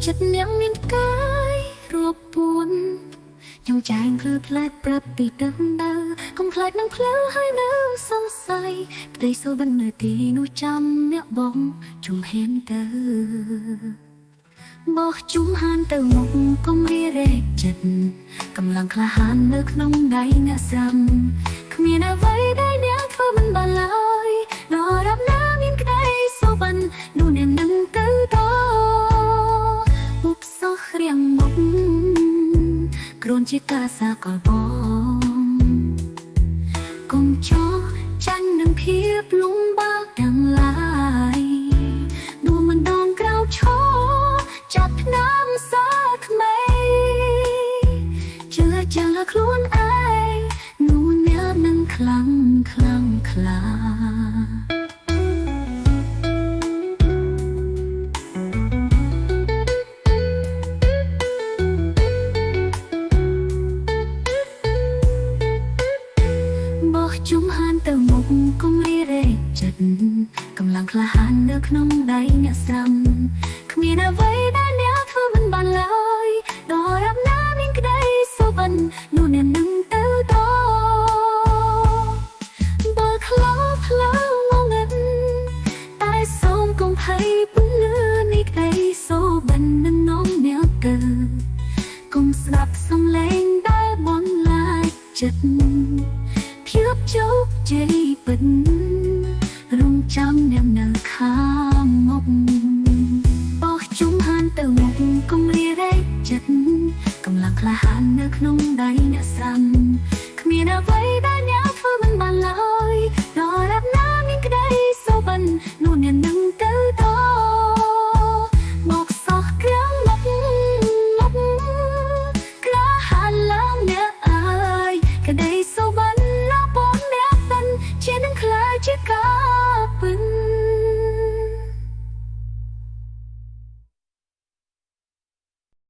ចិត្តនាងមានកាយរាប់ពួនខ្ញុំចែងភ្លឺផ្លែកប្រាប់ពីដើមដើរកុំខ្លាចនឹងផ្លូវហើយនៅសង្ស័យផ្ទៃសូបន្នៅទីនោះចាំអ្នកបងជុំហេមទៅបោះជុំហានទៅមុខកុំរារែកចិត្តកម្លាំងក្លាហាននៅក្នុងដៃអ្នកស្រាំគ្មានអ្វីដែលអ្នកធ្វើមិនបានឡើយដរាបណាមានក្តីសុបិននោះអ្នកនឹងទៅតឧបសគ្គរៀងមុខគ្រូនជាកាសាកលបងកុំចោះចាញ់នឹងភាពលំបាកទាំងឡាយដួលមិនដងក្រោកឈរចាប់ថ្នាំសាថ្មីជឿចាំលើខ្លួនឯងនោះអ្នកនឹងខ្លាំងខ្លាំងខ្លាជុំហានទៅមុខកុំរារែកចិត្តកម្លាំងក្លាហាននៅក្នុងដៃអ្នកស្រាំគ្មានអ្វីដែលអ្នកធ្វើមិនបានឡើយដរាបណាមានក្តីសុបិននោះអ្នកនឹងទៅតបើខ្លោចផ្លូវងងឹតតែសូមកុំភ័យពន្លឺនៃក្តីសុបិននឹងនាំអ្នកទៅកុំស្ដាប់សំឡេងដែលបន្លាចចិត្តភាពជោគជ័យពិតរងចាំអ្នកនៅខាងមុខបោះជុំហានទៅមុខកុំរារែកចិត្តកម្លាំងក្លាហាននៅក្នុងដៃអ្នកស្រាំគ្មានអ្វីដែលអ្នកធ្វើមិនបានឡើយដរាបណាមានក្តីសុបិននោះអ្នកនឹងទៅតមកសោះគ្រឿងមុខក្លាហានឡើងអ្នកអើយក្តីសុបិនជានឹងខ្លាចជាការពិន